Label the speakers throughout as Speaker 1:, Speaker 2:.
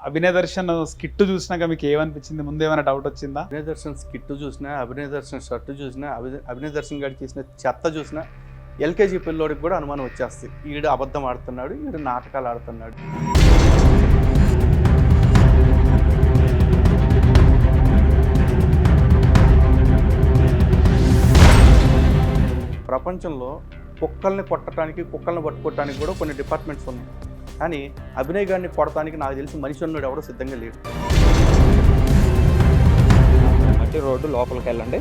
Speaker 1: అభినయ Darshan skit చూసినాక మీకు ఏమనిపించింది? ముందు ఏమైనా డౌట్ వచ్చిందా?
Speaker 2: అభినయ దర్శన్ స్కిట్ చూసినా, అభినయ దర్శన్ షర్ట్ చూసినా, అభినయ దర్శన్ గారికి చేసిన చెత్త చూసినా ఎల్కేజీ పిల్లోడికి కూడా అనుమానం వచ్చేస్తుంది. ఈడు అబద్ధం ఆడుతున్నాడు, ఈడు నాటకాలు ఆడుతున్నాడు. ప్రపంచంలో కుక్కల్ని కొట్టడానికి, కుక్కల్ని పట్టుకోవడానికి కూడా కొన్ని డిపార్ట్మెంట్స్ ఉన్నాయి. కానీ అభినయ్ గారిని కొడటానికి నాకు తెలిసి మనిషి ఉన్నాడు ఎవడో సిద్ధంగా లేడు.
Speaker 3: మట్టి రోడ్డు లోపలికి వెళ్ళండి,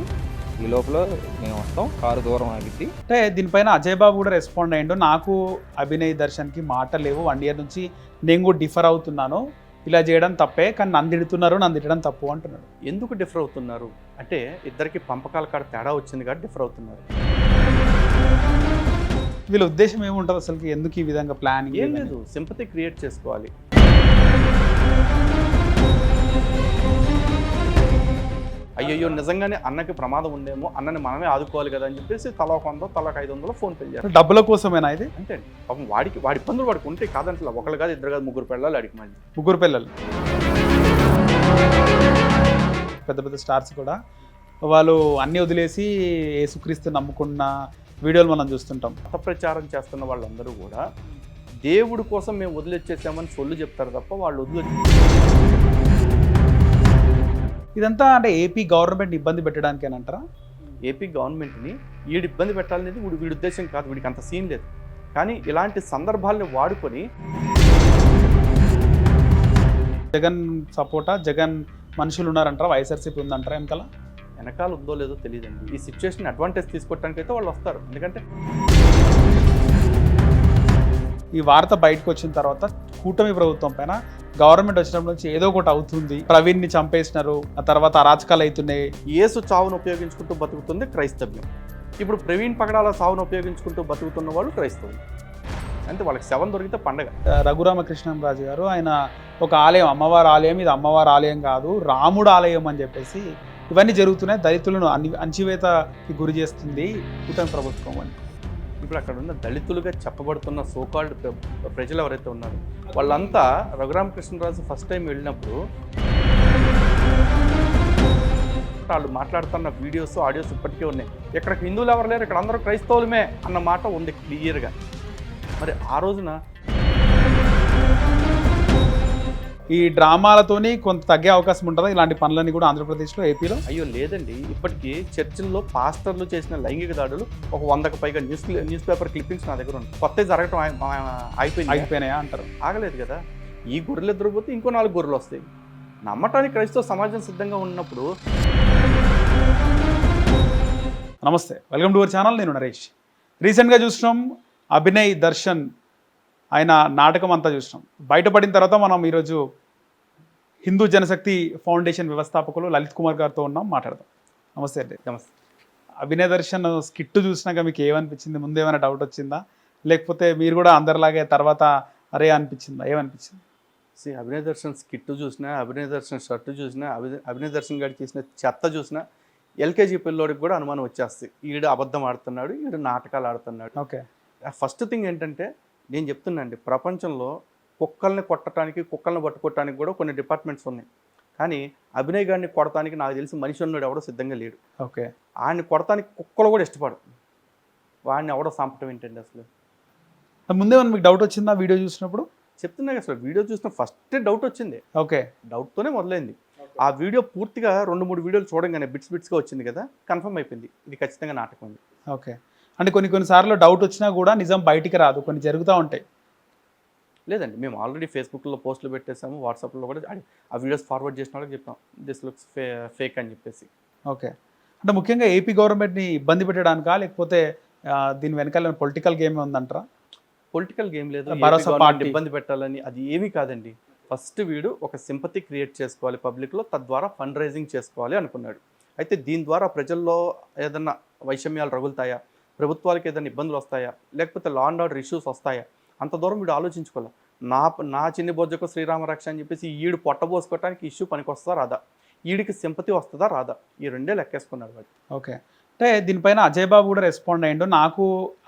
Speaker 3: ఈ లోపల మేము వస్తాం, కారు దూరం ఆగిద్ది.
Speaker 1: అంటే దీనిపైన అజయ్ బాబు కూడా రెస్పాండ్ అయ్యిండు. నాకు అభినయ్ దర్శన్కి మాట లేవు, 1 year నుంచి నేను కూడా డిఫర్ అవుతున్నాను, ఇలా చేయడం తప్పే, కానీ నన్ను తిడుతున్నారు, నన్ను తిట్టడం తప్పు అంటున్నాడు.
Speaker 2: ఎందుకు డిఫర్ అవుతున్నారు అంటే ఇద్దరికి పంపకాల కాడ తేడా వచ్చింది కాబట్టి డిఫర్ అవుతున్నారు.
Speaker 1: వీళ్ళ ఉద్దేశం ఏముంటుంది అసలు? ఎందుకు ఈ విధంగా ప్లానింగ్?
Speaker 2: ఏం లేదు, సింపతి క్రియేట్ చేసుకోవాలి. అయ్యయ్యో నిజంగానే అన్నకి ప్రమాదం ఉందేమో, అన్నని మనమే ఆదుకోవాలి కదా అని చెప్పేసి తలా 100 తలాకు 500 ఫోన్ పే చేయాలి.
Speaker 1: డబ్బుల కోసమేనా ఇది?
Speaker 2: అంతే అండి. పాపం వాడి ఇబ్బందులు వాడికి ఉంటే కాదంటే ఒకళ్ళు కాదు, ఇద్దరు కాదు, 3 పిల్లలు అడిగి మళ్ళీ
Speaker 1: 3 పిల్లలు. పెద్ద పెద్ద స్టార్స్ కూడా వాళ్ళు అన్నీ వదిలేసి యేసుక్రీస్తు నమ్ముకున్న వీడియోలు మనం చూస్తుంటాం.
Speaker 2: మత ప్రచారం చేస్తున్న వాళ్ళందరూ కూడా దేవుడి కోసం మేము వదిలేచ్చేసామని సొల్లు చెప్తారు తప్ప వాళ్ళు
Speaker 1: ఇదంతా అంటే ఏపీ గవర్నమెంట్ ఇబ్బంది పెట్టడానికేనంటారా?
Speaker 2: ఏపీ గవర్నమెంట్ని వీడి ఇబ్బంది పెట్టాలనేది వీడి ఉద్దేశం కాదు, వీడికి అంత సీన్ లేదు. కానీ ఇలాంటి సందర్భాలను వాడుకొని
Speaker 1: జగన్ సపోర్టా, జగన్ మనుషులు ఉన్నారంటారా, వైఎస్ఆర్సీపీ ఉందంటారా
Speaker 2: వెనకాల ఉందో లేదో తెలియదండి. ఈ సిచ్యువేషన్ అడ్వాంటేజ్ తీసుకోవడానికి అయితే వాళ్ళు వస్తారు. ఎందుకంటే
Speaker 1: ఈ వార్త బయటకు వచ్చిన తర్వాత కూటమి ప్రభుత్వం పైన గవర్నమెంట్ వచ్చినప్పటి నుంచి ఏదో ఒకటి అవుతుంది. ప్రవీణ్ని చంపేసినారు, ఆ తర్వాత అరాచకాలు అవుతున్నాయి.
Speaker 2: యేసు చావును ఉపయోగించుకుంటూ బతుకుతుంది క్రైస్తవ్యం. ఇప్పుడు ప్రవీణ్ పగడాల సావును ఉపయోగించుకుంటూ బతుకుతున్న వాళ్ళు క్రైస్తవులు. అంటే వాళ్ళకి శవం దొరికితే పండగ.
Speaker 1: రఘురామకృష్ణరాజు గారు ఆయన ఒక ఆలయం, అమ్మవారి ఆలయం, ఇది అమ్మవారి ఆలయం కాదు, రాముడు ఆలయం అని చెప్పేసి ఇవన్నీ జరుగుతున్నాయి, దళితులను అణచివేతకి గురి చేస్తుంది కూటమి ప్రభుత్వం అని.
Speaker 2: ఇప్పుడు అక్కడ ఉన్న దళితులుగా చెప్పబడుతున్న సోకాల్డ్ ప్రజలు ఎవరైతే ఉన్నారో వాళ్ళంతా రఘురామకృష్ణరాజు ఫస్ట్ టైం వెళ్ళినప్పుడు వాళ్ళు మాట్లాడుతున్న వీడియోస్, ఆడియోస్ ఇప్పటికే ఉన్నాయి. ఇక్కడ హిందువులు ఎవరు లేరు, ఇక్కడ అందరూ క్రైస్తవులమే అన్న మాట ఉంది క్లియర్గా. మరి ఆ రోజున
Speaker 1: ఈ డ్రామాలతోని కొంత తగ్గే అవకాశం ఉంటుందా ఇలాంటి పనులన్నీ కూడా ఆంధ్రప్రదేశ్లో, ఏపీలో?
Speaker 2: అయ్యో లేదండి, ఇప్పటికీ చర్చిల్లో పాస్టర్లు చేసిన లైంగిక దాడులు ఒక 100కు పైగా న్యూస్ పేపర్ క్లిప్పింగ్స్ నా దగ్గర ఉన్నాయి. కొత్త జరగటం
Speaker 1: అయిపోయినాయా అంటారు?
Speaker 2: ఆగలేదు కదా. ఈ గొర్రెలు ఎదురు పోతే ఇంకో 4 గొర్రెలు వస్తాయి. నమ్మటానికి క్రైస్తవ సమాజం సిద్ధంగా ఉన్నప్పుడు.
Speaker 1: నమస్తే, వెల్కమ్ టు అవర్ ఛానల్. నేను నరేష్. రీసెంట్గా చూసినాం అభినయ్ దర్శన్ ఆయన నాటకం అంతా చూసినాం. బయటపడిన తర్వాత మనం ఈరోజు హిందూ జనశక్తి ఫౌండేషన్ వ్యవస్థాపకులు లలిత్ కుమార్ గారితో ఉన్నాం, మాట్లాడదాం. నమస్తే అండి.
Speaker 2: నమస్తే.
Speaker 1: అభినయ దర్శన్ స్కిట్ చూసినాక మీకు ఏమనిపించింది? ముందు ఏమైనా డౌట్ వచ్చిందా, లేకపోతే మీరు కూడా అందరిలాగే తర్వాత అరే అనిపించిందా, ఏమనిపించింది?
Speaker 2: అభినయ దర్శన్ స్కిట్ చూసినా, అభినయ దర్శన్ షర్ట్ చూసినా, అభినయ దర్శన్ గారికి చేసిన చెత్త చూసినా ఎల్కేజీ పిల్లోడికి కూడా అనుమానం వచ్చేస్తుంది. ఈడు అబద్ధం ఆడుతున్నాడు, ఈడు నాటకాలు ఆడుతున్నాడు.
Speaker 1: ఓకే.
Speaker 2: ఫస్ట్ థింగ్ ఏంటంటే నేను చెప్తున్నానండి, ప్రపంచంలో కుక్కల్ని కొట్టడానికి, కుక్కల్ని పట్టుకోవటానికి కూడా కొన్ని డిపార్ట్మెంట్స్ ఉన్నాయి. కానీ అభినయ్ గారిని కొడటానికి నాకు తెలిసి మనిషి ఉన్నాడు ఎవడో సిద్ధంగా లేడు.
Speaker 1: ఓకే.
Speaker 2: ఆయన్ని కొడటానికి కుక్కలు కూడా ఇష్టపడుతుంది. వాడిని ఎవడో చంపటం ఏంటండి అసలు?
Speaker 1: ముందేమన్నా మీకు డౌట్ వచ్చిందా వీడియో చూసినప్పుడు?
Speaker 2: చెప్తున్నా అసలు వీడియో చూసిన ఫస్ట్ డౌట్ వచ్చింది.
Speaker 1: ఓకే.
Speaker 2: డౌట్తోనే మొదలైంది. ఆ వీడియో పూర్తిగా 2-3 వీడియోలు చూడంగానే బిట్స్గా వచ్చింది కదా, కన్ఫర్మ్ అయిపోయింది ఇది ఖచ్చితంగా నాటకం ఉంది.
Speaker 1: ఓకే. అంటే కొన్నిసార్లు డౌట్ వచ్చినా కూడా నిజం బయటికి రాదు, కొన్ని జరుగుతూ ఉంటాయి.
Speaker 2: లేదండి, మేము ఆల్రెడీ ఫేస్బుక్లో పోస్టులు పెట్టేసాము, వాట్సాప్లో కూడా ఆ వీడియోస్ ఫార్వర్డ్ చేసిన వాళ్ళకి చెప్పాం దిస్ లుక్స్ ఫేక్ అని చెప్పేసి.
Speaker 1: ఓకే. అంటే ముఖ్యంగా ఏపీ గవర్నమెంట్ని ఇబ్బంది పెట్టడానికా, లేకపోతే దీని వెనకాల పొలిటికల్ గేమ్ ఉందంటారా?
Speaker 2: పొలిటికల్ గేమ్ లేదు, ఇబ్బంది పెట్టాలని అది ఏమీ కాదండి. ఫస్ట్ వీడు ఒక సింపతి క్రియేట్ చేసుకోవాలి పబ్లిక్లో, తద్వారా ఫండ్ రైజింగ్ చేసుకోవాలి అనుకున్నాడు. అయితే దీని ద్వారా ప్రజల్లో ఏదన్నా వైషమ్యాలు రగులుతాయా, ప్రభుత్వాలకు ఏదైనా ఇబ్బందులు వస్తాయా, లేకపోతే లా అండ్ ఆర్డర్ ఇష్యూస్ వస్తాయా, అంత దూరం వీడు ఆలోచించుకోవాలి. నా చిన్ని బొజ్జకు శ్రీరామ రక్ష అని చెప్పేసి ఈడు పొట్టబోసుకోవడానికి ఇష్యూ పనికి వస్తుందా రాదా, ఈడికి సింపతి వస్తుందా రాదా, ఈ రెండే లెక్కేసుకున్నాడు వాడు.
Speaker 1: ఓకే. అంటే దీనిపైన అజయ్ బాబు కూడా రెస్పాండ్ అయ్యిండు. నాకు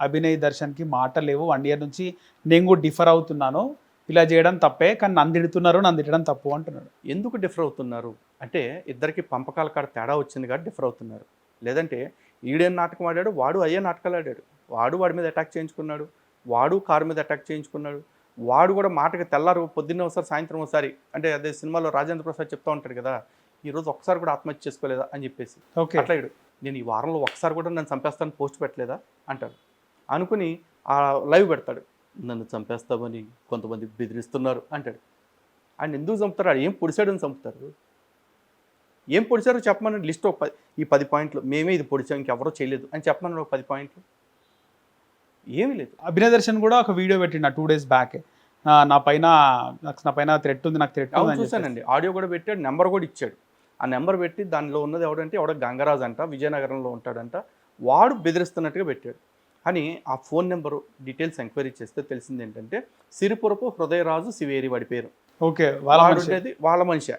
Speaker 1: అభినయ్ దర్శన్కి మాట లేవు, 1 year నుంచి నేను కూడా డిఫర్ అవుతున్నాను, ఇలా చేయడం తప్పే, కానీ నన్ను తిడుతున్నారు, నన్ను తిట్టడం తప్పు అంటున్నాడు.
Speaker 2: ఎందుకు డిఫర్ అవుతున్నారు అంటే ఇద్దరికి పంపకాల కాడ తేడా వచ్చింది కాబట్టి డిఫర్ అవుతున్నారు. లేదంటే ఈడేం నాటకం ఆడాడు, వాడు అయ్యే నాటకాలు ఆడాడు. వాడి మీద అటాక్ చేయించుకున్నాడు, వాడు కారు మీద అటాక్ చేయించుకున్నాడు. వాడు కూడా మాటకి తెల్లారు పొద్దున్నే ఒకసారి సాయంత్రం ఒకసారి, అంటే అదే సినిమాలో రాజేంద్ర ప్రసాద్ చెప్తా ఉంటాడు కదా, ఈరోజు ఒకసారి కూడా ఆత్మహత్య చేసుకోలేదా అని చెప్పేసి.
Speaker 1: ఓకే.
Speaker 2: అట్లా నేను ఈ వారంలో ఒకసారి కూడా నన్ను చంపేస్తాను పోస్ట్ పెట్టలేదా అంటాడు. అనుకుని ఆ లైవ్ పెడతాడు, నన్ను చంపేస్తామని కొంతమంది బెదిరిస్తున్నారు అంటాడు. ఆయన ఎందుకు చంపుతారు? ఆడు ఏం పొడిచాడని చంపుతారు? ఏం పొడిచారో చెప్పమని లిస్ట్ ఈ 10 పాయింట్లు, మేమే ఇది పొడిచాం ఇంకెవరో చేయలేదు అని చెప్పమని ఒక 10 పాయింట్లు ఏమీ లేదు.
Speaker 1: అభినయ్ దర్శన్ కూడా ఒక వీడియో పెట్టిండు 2 days బ్యాక్, నా పైన థ్రెట్ ఉంది, నాకు థ్రెట్ ఉంది.
Speaker 2: చూశానండి, ఆడియో కూడా పెట్టాడు, నెంబర్ కూడా ఇచ్చాడు. ఆ నెంబర్ పెట్టి దానిలో ఉన్నది ఎవడో గంగరాజ్ అంట, విజయనగరంలో ఉంటాడంట, వాడు బెదిరిస్తున్నట్టుగా పెట్టాడు. కానీ ఆ ఫోన్ నెంబరు డీటెయిల్స్ ఎంక్వైరీ చేస్తే తెలిసింది ఏంటంటే సిరిపురపు హృదయరాజు శివేరి వాడి పేరు.
Speaker 1: ఓకే.
Speaker 2: ఉండేది వాళ్ళ మనిషి.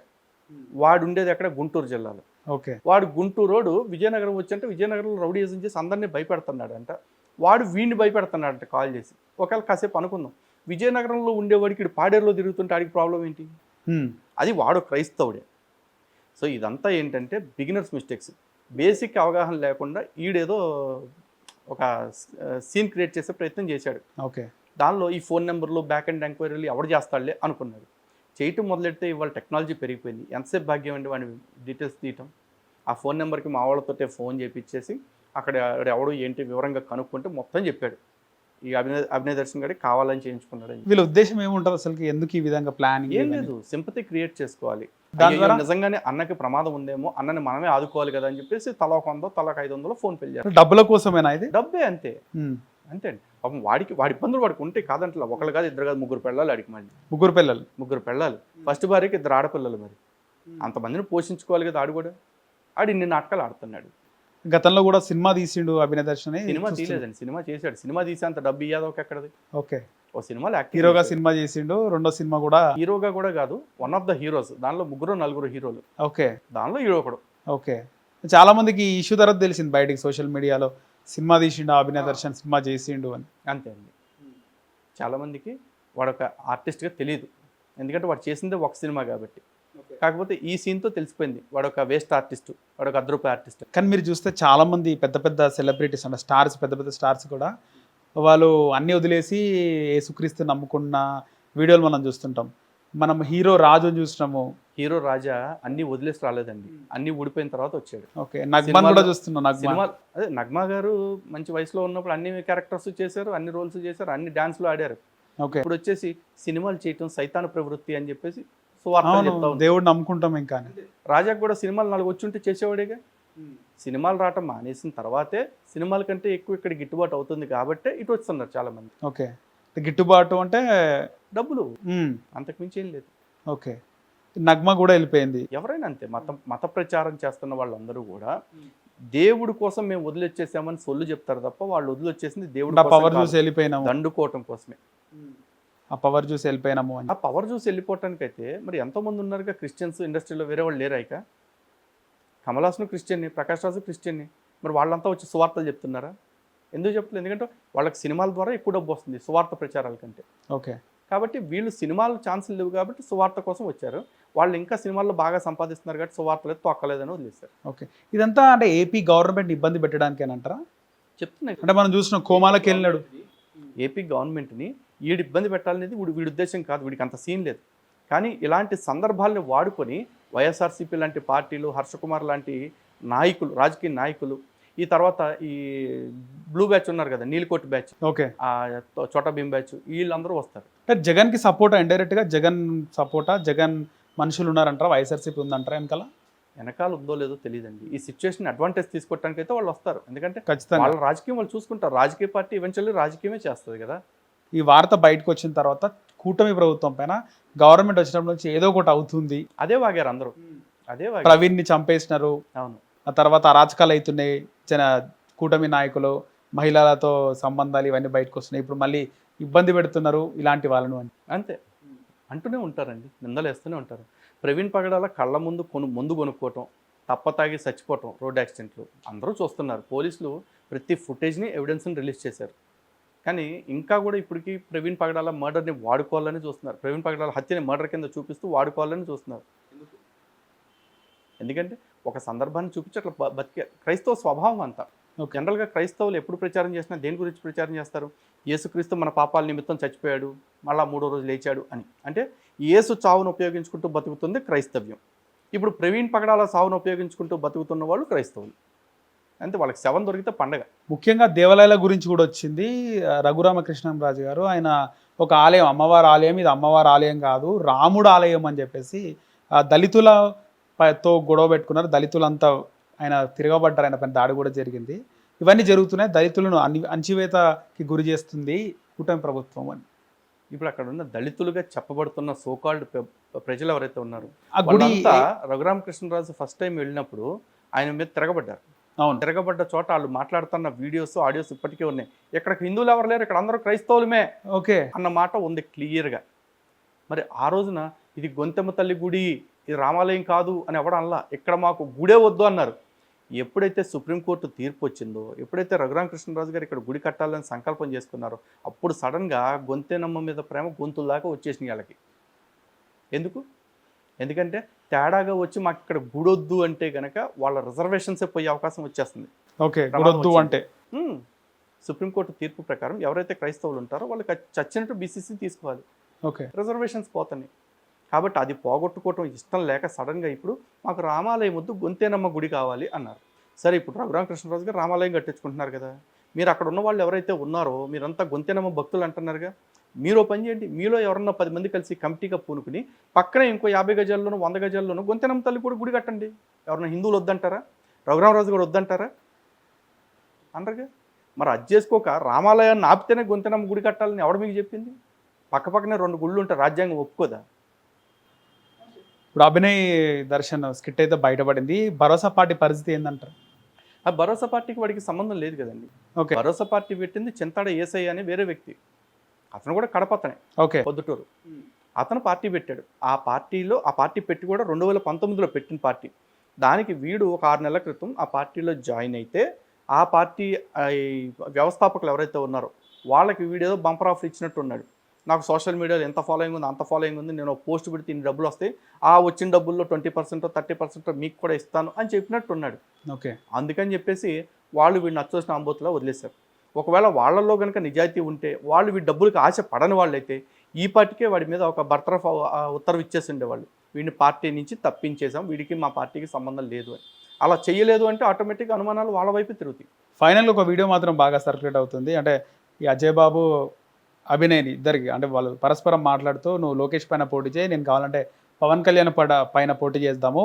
Speaker 2: వాడు ఉండేది ఎక్కడ? గుంటూరు జిల్లాలో.
Speaker 1: ఓకే.
Speaker 2: వాడు గుంటూరు రోడ్డు విజయనగరం వచ్చంటే విజయనగరంలో రౌడీజం చేసి అందరినీ భయపెడుతున్నాడు అంట. వాడు వీడిని భయపెడుతున్నాడంట కాల్ చేసి. ఒకవేళ కాసేపు అనుకుందాం, విజయనగరంలో ఉండేవాడికి ఇటు పాడేరులో తిరుగుతుంటే ఆడికి ప్రాబ్లం ఏంటి? అది వాడు క్రైస్తవుడే. సో ఇదంతా ఏంటంటే బిగినర్స్ మిస్టేక్స్, బేసిక్ అవగాహన లేకుండా ఈడేదో ఒక సీన్ క్రియేట్ చేసే ప్రయత్నం చేశాడు.
Speaker 1: ఓకే.
Speaker 2: దానిలో ఈ ఫోన్ నెంబర్లు బ్యాక్ అండ్ ఎంక్వైరీలు ఎవడు చేస్తాడులే అనుకున్నాడు. చేయటం మొదలెడితే ఇవాళ టెక్నాలజీ పెరిగిపోయింది. ఎంతసేపు భాగ్యం అండి వాడి డీటెయిల్స్ తీయటం. ఆ ఫోన్ నెంబర్కి మా వాళ్ళతోటే ఫోన్ చేయించేసి అక్కడ ఎవడు ఏంటి వివరంగా కనుక్కుంటే మొత్తం చెప్పాడు. ఈ అభినయ్ దర్శన్ గారికి కావాలని చేయించుకున్నాడు.
Speaker 1: వీళ్ళ ఉద్దేశం ఏముంటుంది అసలు? ఎందుకు ఈ విధంగా ప్లానింగ్?
Speaker 2: ఏం లేదు, సింపతి క్రియేట్ చేసుకోవాలి. నిజంగానే అన్నకి ప్రమాదం ఉందేమో, అన్నని మనమే ఆదుకోవాలి కదా అని చెప్పేసి తల 100 తలకు 500 ఫోన్ పే చేయాలి.
Speaker 1: డబ్బుల కోసమేనా ఇది?
Speaker 2: డబ్బే, అంతే అంతే అండి. పాపం వాడి ఇబ్బందులు వాడికి ఉంటే కాదంటే ఒకళ్ళు కాదు, ఇద్దరు కాదు, 3 పిల్లలు అడిగి, మళ్ళీ 3 పిల్లలు. ఫస్ట్ భార్యకి 2 ఆడపిల్లలు. మరి అంతమందిని పోషించుకోవాలి కదా. ఆడు కూడా ఇన్ని నాటకాలు ఆడుతున్నాడు.
Speaker 1: గతంలో కూడా సినిమా తీసిండు అభినయ్ దర్శన్.
Speaker 2: సినిమా తీయలేదండి, సినిమా చేశాడు. సినిమా తీసే అంత డబ్బు ఇయ్యాదో ఎక్కడది?
Speaker 1: ఓకే.
Speaker 2: ఓ సినిమాలో
Speaker 1: హీరోగా సినిమా చేసిండు, రెండో సినిమా కూడా
Speaker 2: హీరోగా కూడా కాదు, వన్ ఆఫ్ ద హీరోస్. దానిలో 3-4 హీరోలు.
Speaker 1: ఓకే.
Speaker 2: దానిలో హీరో ఒకడు.
Speaker 1: ఓకే. చాలా మందికి ఈ ఇష్యూ తర్వాత తెలిసింది బయటికి సోషల్ మీడియాలో, సినిమా తీసిండు అభినయ్ దర్శన్, సినిమా చేసిండు అని.
Speaker 2: అంతే అండి. చాలా మందికి వాడు ఒక ఆర్టిస్ట్గా తెలియదు, ఎందుకంటే వాడు చేసిందే ఒక సినిమా కాబట్టి. కాకపోతే ఈ సీన్తో తెలిసిపోయింది వాడు ఒక వేస్ట్ ఆర్టిస్ట్, వాడు ఒక ₹10 ఆర్టిస్ట్.
Speaker 1: కానీ మీరు చూస్తే చాలా మంది పెద్ద పెద్ద సెలబ్రిటీస్ అంటే స్టార్స్, పెద్ద పెద్ద స్టార్స్ కూడా వాళ్ళు అన్నీ వదిలేసి యేసుక్రీస్తు నమ్ముకున్న వీడియోలు మనం చూస్తుంటాం. మనం హీరో రాజుని చూసినాము.
Speaker 2: హీరో రాజా అన్ని వదిలేసి రాలేదండి, అన్ని ఊడిపోయిన తర్వాత వచ్చాడు.
Speaker 1: ఓకే. నగ్మా కూడా చూస్తున్నాం.
Speaker 2: అదే నగ్మా గారు మంచి వయసులో ఉన్నప్పుడు అన్ని క్యారెక్టర్స్ చేశారు, అన్ని రోల్స్ చేశారు, అన్ని డాన్స్లు ఆడారు.
Speaker 1: ఓకే.
Speaker 2: ఇప్పుడు వచ్చేసి సినిమాలు చేయటం సైతాన ప్రవృత్తి అని చెప్పేసి
Speaker 1: దేవుడు నమ్ముకుంటాం. ఇంకా
Speaker 2: రాజాకు కూడా సినిమాలు 4 వచ్చి ఉంటే చేసేవాడేగా. సినిమాలు రావటం మానేసిన తర్వాతే సినిమాల కంటే ఎక్కువ ఇక్కడ గిట్టుబాటు అవుతుంది కాబట్టి ఇటు వస్తున్నారు చాలా మంది.
Speaker 1: ఓకే. గిట్టుబాటు అంటే
Speaker 2: డబ్బులు, అంతకుమించి ఏం లేదు.
Speaker 1: ఓకే. నగ్మ కూడా వెళ్ళిపోయింది.
Speaker 2: ఎవరైనా అంతే. మత ప్రచారం చేస్తున్న వాళ్ళందరూ కూడా దేవుడి కోసం మేము వదిలేచ్చేసామని సొల్లు చెప్తారు తప్ప వాళ్ళు వదిలేచ్చేసింది దేవుడు
Speaker 1: పవర్ చూసి వెళ్ళిపోయినాము,
Speaker 2: దండుకోవటం కోసమే.
Speaker 1: ఆ పవర్ చూసి వెళ్ళిపోయినాము అని.
Speaker 2: ఆ పవర్ చూసి వెళ్ళిపోవటానికి అయితే మరి ఎంతోమంది ఉన్నారుగా క్రిస్టియన్స్ ఇండస్ట్రీలో, వేరే వాళ్ళు లేరాయిక. కమల్ హాసన్ క్రిస్టియన్ని, ప్రకాష్ రాజు క్రిస్టియన్ని, మరి వాళ్ళంతా వచ్చి సువార్తలు చెప్తున్నారా? ఎందుకు చెప్పలేదు? ఎందుకంటే వాళ్ళకి సినిమాల ద్వారా ఎక్కువ డబ్బు వస్తుంది సువార్త ప్రచారాల కంటే.
Speaker 1: ఓకే.
Speaker 2: కాబట్టి వీళ్ళు సినిమాలు ఛాన్సులు లేవు కాబట్టి సువార్త కోసం వచ్చారు. వాళ్ళు ఇంకా సినిమాల్లో బాగా సంపాదిస్తున్నారు కాబట్టి సువార్తలేదు తొక్కలేదని వదిలేశారు.
Speaker 1: ఓకే. ఇదంతా అంటే ఏపీ గవర్నమెంట్ ఇబ్బంది పెట్టడానికేనంటారా?
Speaker 2: చెప్తున్నాయి
Speaker 1: అంటే మనం చూసిన కోమాలకి వెళ్ళినాడు.
Speaker 2: ఏపీ గవర్నమెంట్ని వీడు ఇబ్బంది పెట్టాలనేది వీడి ఉద్దేశం కాదు, వీడికి అంత సీన్ లేదు. కానీ ఇలాంటి సందర్భాలను వాడుకొని వైఎస్ఆర్సీపీ లాంటి పార్టీలు, హర్షకుమార్ లాంటి నాయకులు, రాజకీయ నాయకులు, ఈ తర్వాత ఈ బ్లూ బ్యాచ్ ఉన్నారు కదా, నీలకోటి బ్యాచ్,
Speaker 1: ఓకే,
Speaker 2: ఆ చోటా భీమ్ బ్యాచ్, వీళ్ళందరూ వస్తారు.
Speaker 1: అంటే జగన్కి సపోర్టా, ఇండైరెక్ట్గా జగన్ సపోర్టా, జగన్ మనుషులు ఉన్నారంటారా, వైఎస్ఆర్సీపీ ఉందంటారా
Speaker 2: వెనకాల ఉందో లేదో తెలియదండి. ఈ సిచ్యువేషన్ అడ్వాంటేజ్ తీసుకోవడానికి అయితే వాళ్ళు వస్తారు, ఎందుకంటే
Speaker 1: ఖచ్చితంగా
Speaker 2: వాళ్ళ రాజకీయం వాళ్ళు చూసుకుంటారు. రాజకీయ పార్టీ ఈవెన్చువల్లీ రాజకీయమే చేస్తుంది కదా.
Speaker 1: ఈ వార్త బయటకు వచ్చిన తర్వాత కూటమి ప్రభుత్వం పైన గవర్నమెంట్ వచ్చినప్పటి నుంచి ఏదో ఒకటి అవుతుంది,
Speaker 2: అదే వాగారు అందరూ, అదే
Speaker 1: ప్రవీణ్ని చంపేసినారు.
Speaker 2: అవును.
Speaker 1: ఆ తర్వాత అరాచకాలు అవుతున్నాయి, కూటమి నాయకులు మహిళలతో సంబంధాలు ఇవన్నీ బయటకు వస్తున్నాయి, ఇప్పుడు మళ్ళీ ఇబ్బంది పెడుతున్నారు ఇలాంటి వాళ్ళను అని.
Speaker 2: అంతే అంటూనే ఉంటారండి, నిందలు వేస్తూనే ఉంటారు. ప్రవీణ్ పగడాల కళ్ళ ముందు ముందు కొనుక్కోవటం, తప్పతాగి చచ్చిపోవటం, రోడ్ యాక్సిడెంట్లు అందరూ చూస్తున్నారు. పోలీసులు ప్రతి ఫుటేజ్ని ఎవిడెన్స్ని రిలీజ్ చేశారు. కానీ ఇంకా కూడా ఇప్పటికీ ప్రవీణ్ పగడాల మర్డర్ని వాడుకోవాలని చూస్తున్నారు. ప్రవీణ్ పగడాల హత్యని మర్డర్ కింద చూపిస్తూ వాడుకోవాలని చూస్తున్నారు. ఎందుకంటే ఒక సందర్భాన్ని చూపించి అట్లా బతికే క్రైస్తవ స్వభావం అంతా. జనరల్గా క్రైస్తవులు ఎప్పుడు ప్రచారం చేసినా దేని గురించి ప్రచారం చేస్తారు? యేసుక్రీస్తు మన పాపాల నిమిత్తం చచ్చిపోయాడు, మళ్ళా 3వ రోజు లేచాడు అని. అంటే యేసు చావును ఉపయోగించుకుంటూ బతుకుతుంది క్రైస్తవ్యం. ఇప్పుడు ప్రవీణ్ పగడాల సావును ఉపయోగించుకుంటూ బతుకుతున్న వాళ్ళు క్రైస్తవులు. అంతే, వాళ్ళకి శవం దొరికితే పండగ.
Speaker 1: ముఖ్యంగా దేవాలయాల గురించి కూడా వచ్చింది. రఘురామకృష్ణంరాజు గారు ఆయన ఒక ఆలయం, అమ్మవారి ఆలయం, ఇది అమ్మవారి ఆలయం కాదు రాముడు ఆలయం అని చెప్పేసి దళితులతో గొడవ పెట్టుకున్నారు. దళితులంతా ఆయన తిరగబడ్డారు, ఆయన పైన దాడి కూడా జరిగింది. ఇవన్నీ జరుగుతున్నాయి. దళితులను అణచివేతకి గురి చేస్తుంది కూటమి ప్రభుత్వం అని.
Speaker 2: ఇప్పుడు అక్కడ ఉన్న దళితులుగా చెప్పబడుతున్న సోకాల్డ్ ప్రజలు ఎవరైతే ఉన్నారు,
Speaker 1: ఆ గుడి
Speaker 2: వాళ్ళంతా రఘురామకృష్ణరాజు ఫస్ట్ టైం వెళ్ళినప్పుడు ఆయన మీద తిరగబడ్డారు.
Speaker 1: అవును,
Speaker 2: తిరగబడ్డ చోట వాళ్ళు మాట్లాడుతున్న వీడియోస్, ఆడియోస్ ఇప్పటికే ఉన్నాయి. ఇక్కడ హిందువులు ఎవరు లేరు, ఇక్కడ అందరూ క్రైస్తవులమే
Speaker 1: ఓకే
Speaker 2: అన్న మాట ఉంది క్లియర్గా. మరి ఆ రోజున ఇది గొంతెమ్మ తల్లి గుడి, ఇది రామాలయం కాదు అని ఎవడం అనలా. ఇక్కడ మాకు గుడే వద్దు అన్నారు. ఎప్పుడైతే సుప్రీంకోర్టు తీర్పు వచ్చిందో, ఎప్పుడైతే రఘురామకృష్ణరాజు గారు ఇక్కడ గుడి కట్టాలని సంకల్పం చేసుకున్నారో, అప్పుడు సడన్గా గొంతెనమ్మ మీద ప్రేమ గొంతుల్లాగా వచ్చేసినాయి వాళ్ళకి. ఎందుకంటే తేడాగా వచ్చి మాకు ఇక్కడ గుడొద్దు అంటే కనుక వాళ్ళ రిజర్వేషన్సే పోయే అవకాశం వచ్చేస్తుంది.
Speaker 1: ఓకే, గుడొద్దు అంటే
Speaker 2: సుప్రీంకోర్టు తీర్పు ప్రకారం ఎవరైతే క్రైస్తవులు ఉంటారో వాళ్ళకి చచ్చినట్టు బీసీసీ తీసుకోవాలి.
Speaker 1: ఓకే,
Speaker 2: రిజర్వేషన్స్ పోతున్నాయి. కాబట్టి అది పోగొట్టుకోవటం ఇష్టం లేక సడన్గా ఇప్పుడు మాకు రామాలయం వద్దు, గొంతేనమ్మ గుడి కావాలి అన్నారు. సరే, ఇప్పుడు రఘురామకృష్ణరాజు గారు రామాలయం కట్టించుకుంటున్నారు కదా, మీరు అక్కడ ఉన్న వాళ్ళు ఎవరైతే ఉన్నారో మీరంతా గొంతేనమ్మ భక్తులు అంటున్నారుగా, మీరు పని చేయండి, మీలో ఎవరన్నా 10 మంది కలిసి కమిటీగా పూనుకుని పక్కనే ఇంకో 50 గజాల్లోనూ 100 గజాల్లోనూ గొంతెనమ్మ తల్లి కూడా గుడి కట్టండి. ఎవరన్నా హిందువులు వద్దంటారా? రఘురామరాజు గారు వద్దంటారా? అనరుగా. మరి అది చేసుకోక రామాలయాన్ని ఆపితేనే గొంతెనమ్మ గుడి కట్టాలని ఎవడు మీకు చెప్పింది? పక్కపక్కనే 2 గుళ్ళు ఉంటే రాజ్యాంగం ఒప్పుకోదా?
Speaker 1: ఇప్పుడు అభినయ్ దర్శన్ స్కిట్ అయితే బయటపడింది. భరోసా పార్టీ పరిస్థితి ఏందంటారు?
Speaker 2: ఆ భరోసా పార్టీకి వాడికి సంబంధం లేదు కదండి.
Speaker 1: ఓకే,
Speaker 2: భరోసా పార్టీ పెట్టింది చింతాడ ఏసఐ అని వేరే వ్యక్తి. అతను కూడా కడపతనే,
Speaker 1: ఓకే,
Speaker 2: పొద్దుటూరు. అతను పార్టీ పెట్టాడు. ఆ పార్టీ పెట్టి కూడా 2019లో పెట్టిన పార్టీ. దానికి వీడు ఒక 6 నెలల క్రితం ఆ పార్టీలో జాయిన్ అయితే ఆ పార్టీ వ్యవస్థాపకులు ఎవరైతే ఉన్నారో వాళ్ళకి వీడేదో బంపర్ ఆఫర్ ఇచ్చినట్టు ఉన్నాడు. నాకు సోషల్ మీడియాలో ఎంత ఫాలోయింగ్ ఉంది, అంత ఫాలోయింగ్ ఉంది, నేను పోస్ట్ పెడితే ఇన్ని డబ్బులు వస్తాయి, ఆ వచ్చిన డబ్బుల్లో 20% 30% మీకు కూడా ఇస్తాను అని చెప్పినట్టు ఉన్నాడు.
Speaker 1: ఓకే,
Speaker 2: అందుకని చెప్పేసి వాళ్ళు వీడిని అచ్చోసిన అంబోతులా వదిలేశారు. ఒకవేళ వాళ్ళల్లో కనుక నిజాయితీ ఉంటే, వాళ్ళు వీడి డబ్బులకి ఆశ పడని వాళ్ళైతే ఈ పార్టీకే వాడి మీద ఒక బర్తరఫ్ ఉత్తర్వు ఇచ్చేసి ఉండేవాళ్ళు, వీడిని పార్టీ నుంచి తప్పించేసాం, వీడికి మా పార్టీకి సంబంధం లేదు అని. అలా చేయలేదు అంటే ఆటోమేటిక్గా అనుమానాలు వాళ్ళ వైపు తిరుగుతాయి.
Speaker 1: ఫైనల్గా ఒక వీడియో మాత్రం బాగా సర్క్యులేట్ అవుతుంది. అంటే ఈ అజయ్ బాబు అభినయ్ ఇద్దరికి అంటే వాళ్ళు పరస్పరం మాట్లాడుతూ, నువ్వు లోకేష్ పైన పోటీ చేయి, నేను కావాలంటే పవన్ కళ్యాణ్ పైన పోటీ చేద్దాము,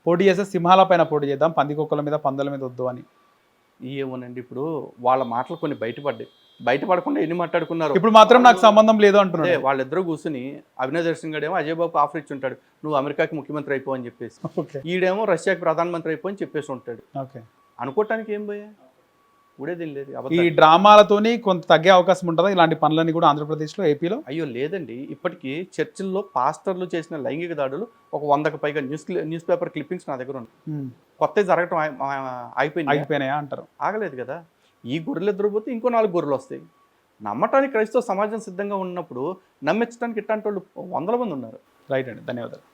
Speaker 1: పోటీ చేస్తే సింహాల పైన పోటీ చేద్దాం, పందికొక్కల మీద పందుల మీద వద్దు అని.
Speaker 2: ఏమోనండి, ఇప్పుడు వాళ్ళ మాటలు కొన్ని బయటపడకుండా ఎన్ని మాట్లాడుకున్నారు.
Speaker 1: ఇప్పుడు మాత్రం నాకు సంబంధం లేదు అంటున్నాడు.
Speaker 2: వాళ్ళిద్దరూ కూర్చుని అభినయ్ దర్శన్ గారు ఏమో అజయ్ బాబుకి ఆఫర్ ఇచ్చి ఉంటాడు, నువ్వు అమెరికాకి ముఖ్యమంత్రి అయిపో అని చెప్పేసి, ఈడేమో రష్యాకి ప్రధానమంత్రి అయిపో అని చెప్పేసి ఉంటాడు.
Speaker 1: ఓకే,
Speaker 2: అనుకోవటానికి ఏం పోయా, ఊడేదేం లేదు.
Speaker 1: ఈ డ్రామాలతోని కొంత తగ్గే అవకాశం ఉంటుందా ఇలాంటి పనులన్నీ కూడా ఆంధ్రప్రదేశ్లో, ఏపీలో?
Speaker 2: అయ్యో లేదండి, ఇప్పటికీ చర్చిల్లో పాస్టర్లు చేసిన లైంగిక దాడులు ఒక 100కు పైగా న్యూస్ పేపర్ క్లిప్పింగ్స్ నా దగ్గర ఉన్నాయి. కొత్తవి జరగటం అయిపోయినాయా
Speaker 1: అంటారు?
Speaker 2: ఆగలేదు కదా. ఈ గొర్రెలు ఎదురుపోతే ఇంకో 4 గొర్రెలు వస్తాయి. నమ్మటానికి క్రైస్తవ సమాజం సిద్ధంగా ఉన్నప్పుడు నమ్మించడానికి ఇట్లాంటి వాళ్ళు 100 మంది ఉన్నారు.
Speaker 1: రైట్ అండి, ధన్యవాదాలు.